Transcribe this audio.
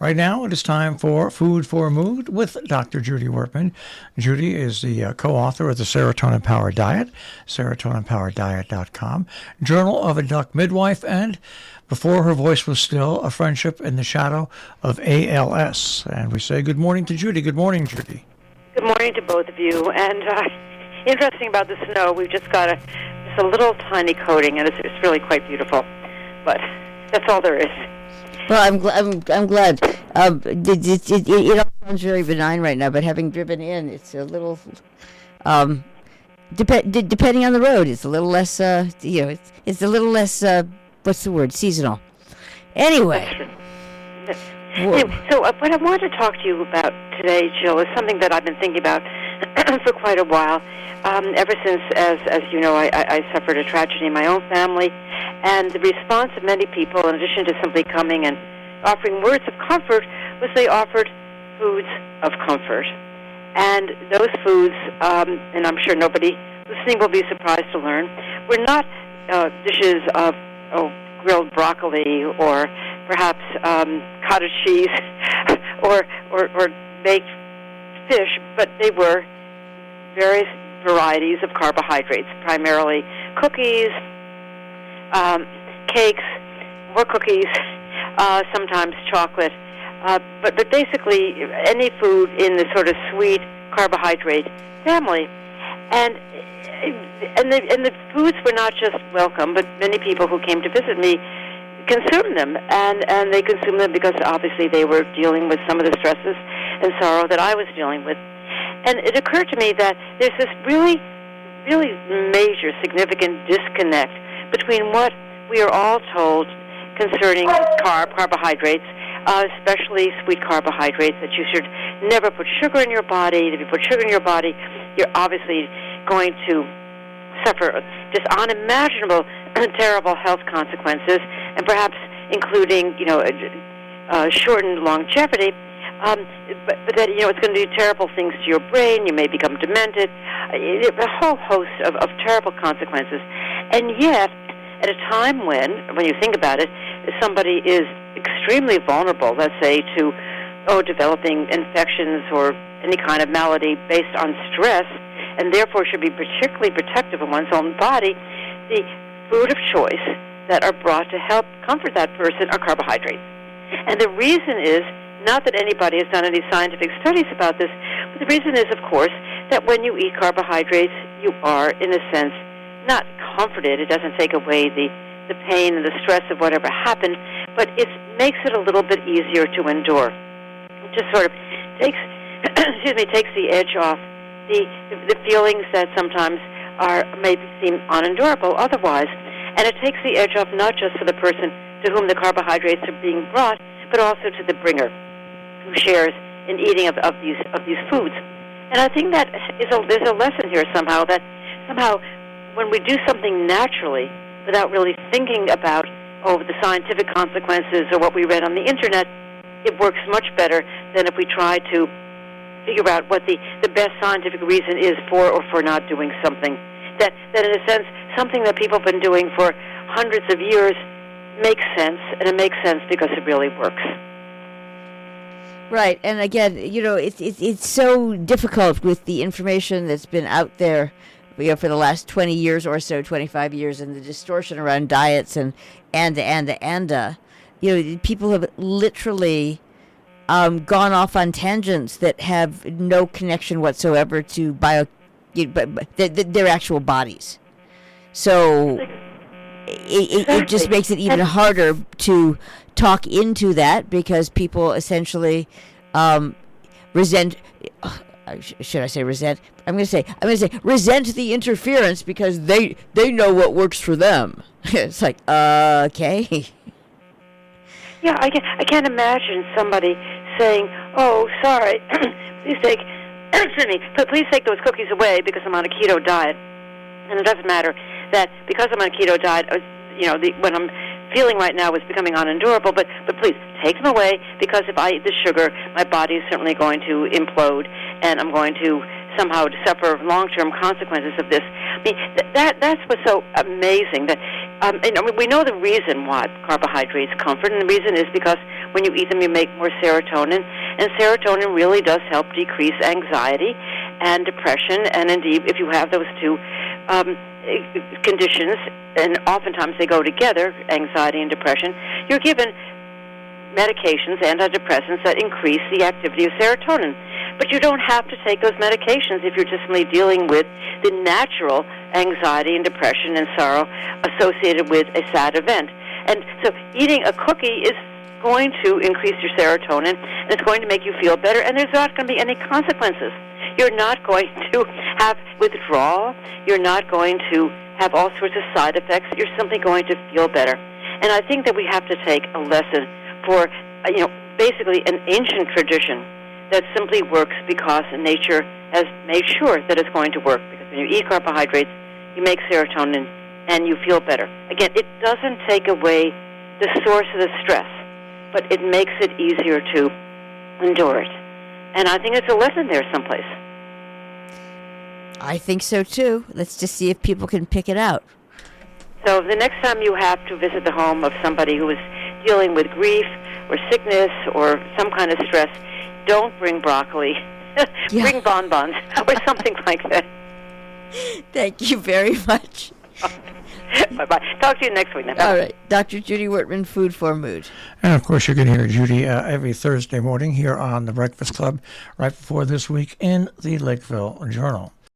Right now, it is time for Food for Mood with Dr. Judy Wurtman. Judy is the co-author of the Serotonin Powered Diet, serotoninpowereddiet.com, Journal of a Duck Midwife, and Before Her Voice Was Still, A Friendship in the Shadow of ALS. And we say good morning to Judy. Good morning, Judy. Good morning to both of you. And interesting about the snow, we've just got just a little tiny coating, and it's really quite beautiful. But that's all there is. Well, I'm glad. It all sounds very benign right now, but having driven in, it's a little, depending on the road, it's a little less, it's a little less, what's the word, seasonal. Anyway. So what I want to talk to you about today, Jill, is something that I've been thinking about for quite a while. Ever since, as you know, I suffered a tragedy in my own family, and the response of many people, in addition to simply coming and offering words of comfort, was they offered foods of comfort. And those foods, and I'm sure nobody listening will be surprised to learn, were not dishes of grilled broccoli or perhaps cottage cheese or baked fish, but they were various varieties of carbohydrates, primarily cookies, cakes, more cookies, sometimes chocolate, but basically any food in the sort of sweet carbohydrate family. And the foods were not just welcome, but many people who came to visit me consumed them, and they consumed them because obviously they were dealing with some of the stresses and sorrow that I was dealing with. And it occurred to me that there's this really, really major, significant disconnect between what we are all told concerning carbohydrates, especially sweet carbohydrates, that you should never put sugar in your body. If you put sugar in your body, you're obviously going to suffer just unimaginable, terrible health consequences, and perhaps including, shortened longevity. But that, it's going to do terrible things to your brain. You may become demented. A whole host of terrible consequences. And yet, at a time when you think about it, somebody is extremely vulnerable, let's say, to developing infections or any kind of malady based on stress, and therefore should be particularly protective of one's own body, the food of choice that are brought to help comfort that person are carbohydrates. And the reason is, not that anybody has done any scientific studies about this, but the reason is, of course, that when you eat carbohydrates, you are, in a sense, not comforted. It doesn't take away the pain and the stress of whatever happened, but it makes it a little bit easier to endure. It just sort of takes the edge off the feelings that sometimes maybe seem unendurable otherwise. And it takes the edge off not just for the person to whom the carbohydrates are being brought, but also to the bringer who shares in eating of these foods. And I think that there's a lesson here somehow when we do something naturally without really thinking about the scientific consequences or what we read on the internet, it works much better than if we try to figure out what the best scientific reason is for or for not doing something. That in a sense, something that people have been doing for hundreds of years makes sense, and it makes sense because it really works. Right, and again, it's so difficult with the information that's been out there, for the last 20 years or so, 25 years, and the distortion around diets and people have literally gone off on tangents that have no connection whatsoever to their actual bodies. So it just makes it even harder to talk into that, because people essentially resent. Should I say resent? I'm going to say resent the interference because they know what works for them. It's like, okay. Yeah, I can't imagine somebody saying, "Oh, sorry, please take those cookies away because I'm on a keto diet." And it doesn't matter that because I'm on a keto diet, when I'm feeling right now is becoming unendurable, but please take them away, because if I eat the sugar, my body is certainly going to implode, and I'm going to somehow suffer long-term consequences of this. I mean, that's what's so amazing. That we know the reason why carbohydrates comfort, and the reason is because When you eat them, you make more serotonin, and serotonin really does help decrease anxiety and depression, and indeed, if you have those two conditions, and oftentimes they go together, anxiety and depression, you're given medications, antidepressants, that increase the activity of serotonin. But you don't have to take those medications if you're just simply dealing with the natural anxiety and depression and sorrow associated with a sad event. And so eating a cookie is going to increase your serotonin, and it's going to make you feel better, and there's not going to be any consequences. You're not going to have withdrawal. You're not going to have all sorts of side effects. You're simply going to feel better. And I think that we have to take a lesson for, basically an ancient tradition that simply works because nature has made sure that it's going to work. Because when you eat carbohydrates, you make serotonin, and you feel better. Again, it doesn't take away the source of the stress, but it makes it easier to endure it. And I think it's a lesson there someplace. I think so too. Let's just see if people can pick it out. So the next time you have to visit the home of somebody who is dealing with grief or sickness or some kind of stress, don't bring broccoli. Bring bonbons or something like that. Thank you very much. Bye-bye. Talk to you next week. All right. Dr. Judy Wurtman, Food for Mood. And, of course, you can hear Judy every Thursday morning here on The Breakfast Club right before This Week in the Lakeville Journal.